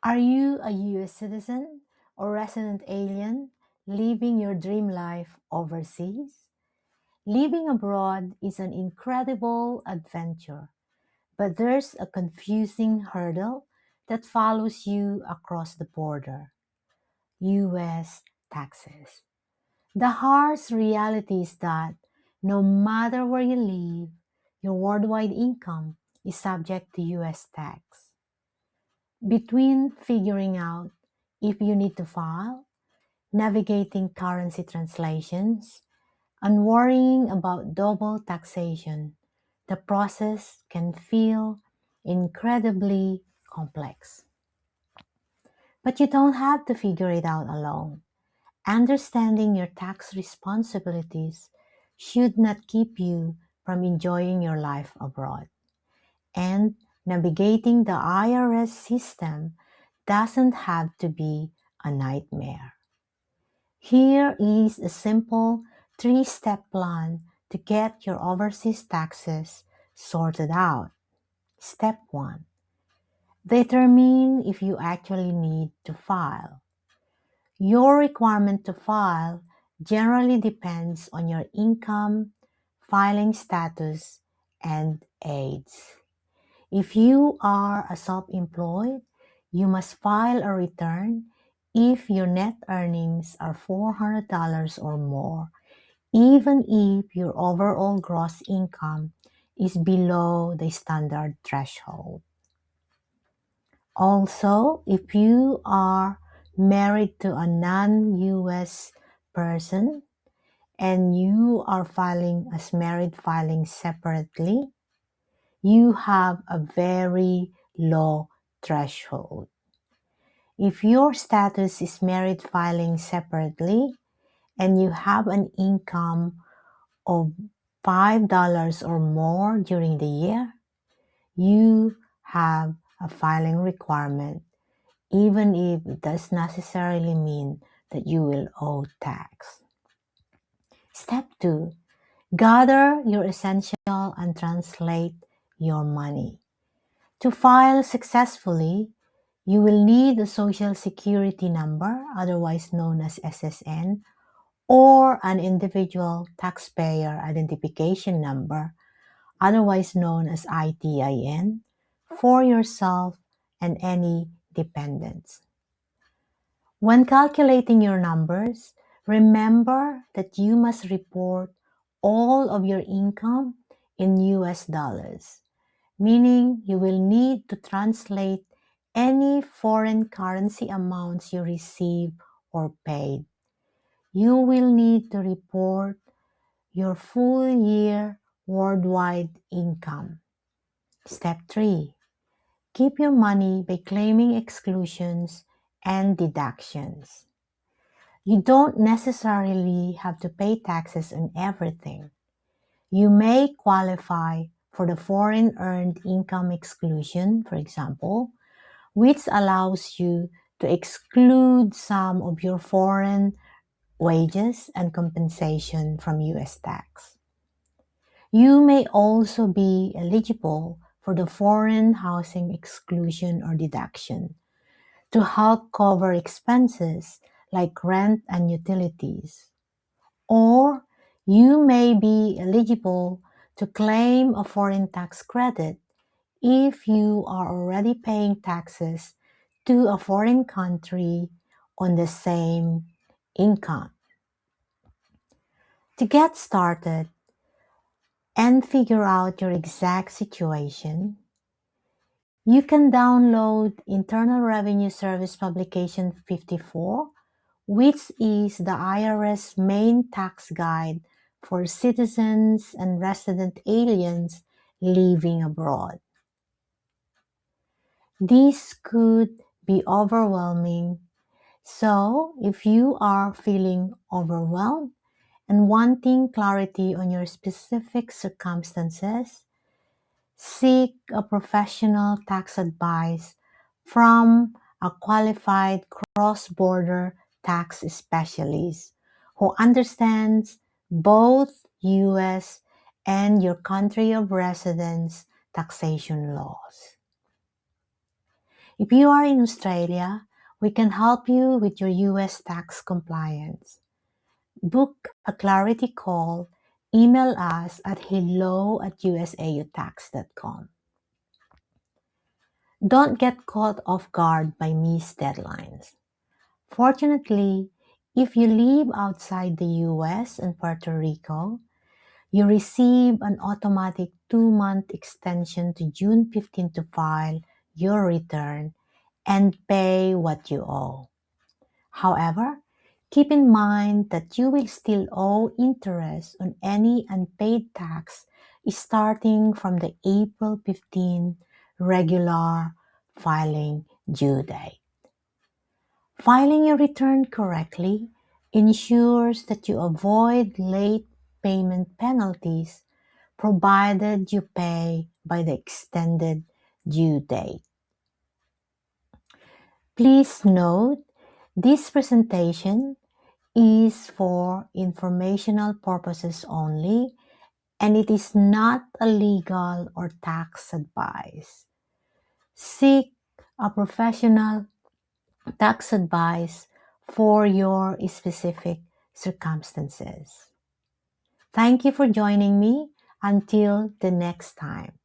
Are you a US citizen or resident alien living your dream life overseas? Living abroad is an incredible adventure, but there's a confusing hurdle that follows you across the border: US taxes. The harsh reality is that no matter where you live, your worldwide income is subject to US tax. Between figuring out if you need to file, navigating currency translations, and worrying about double taxation, the process can feel incredibly complex. But you don't have to figure it out alone. Understanding your tax responsibilities should not keep you from enjoying your life abroad. And navigating the IRS system doesn't have to be a nightmare. Here is a simple 3-step plan to get your overseas taxes sorted out. Step 1. Determine if you actually need to file. Your requirement to file generally depends on your income, filing status, and age. If you are a self-employed, you must file a return if your net earnings are $400 or more, even if your overall gross income is below the standard threshold. Also, if you are married to a non-US person and you are filing as married filing separately, you have a very low threshold. If your status is married filing separately and you have an income of $5 or more during the year, you have a filing requirement, even if it does not necessarily mean that you will owe tax. Step 2. Gather your essential and translate your money. To file successfully, you will need a Social Security number, otherwise known as SSN, or an individual taxpayer identification number, otherwise known as ITIN, for yourself and any dependents. When calculating your numbers, remember that you must report all of your income in US dollars, meaning you will need to translate any foreign currency amounts you receive or paid. You will need to report your full year worldwide income. Step 3. Keep your money by claiming exclusions and deductions. You don't necessarily have to pay taxes on everything. You may qualify for the Foreign Earned Income Exclusion, for example, which allows you to exclude some of your foreign wages and compensation from US tax. You may also be eligible for the Foreign Housing Exclusion or Deduction to help cover expenses like rent and utilities. Or you may be eligible to claim a foreign tax credit if you are already paying taxes to a foreign country on the same income. To get started and figure out your exact situation, you can download Internal Revenue Service Publication 54, which is the IRS main tax guide for citizens and resident aliens living abroad. This could be overwhelming, so if you are feeling overwhelmed and wanting clarity on your specific circumstances, seek a professional tax advice from a qualified cross-border tax specialist who understands both US and your country of residence taxation laws. If you are in Australia, we can help you with your US tax compliance. Book a clarity call, email us at hello@usautax.com. Don't get caught off guard by missed deadlines. Fortunately, if you live outside the US and Puerto Rico, you receive an automatic 2-month extension to June 15 to file your return and pay what you owe. However, keep in mind that you will still owe interest on any unpaid tax starting from the April 15 regular filing due date. Filing your return correctly ensures that you avoid late payment penalties provided you pay by the extended due date. Please note, this presentation is for informational purposes only, and it is not a legal or tax advice. Seek a professional tax advice for your specific circumstances. Thank you for joining me. Until the next time.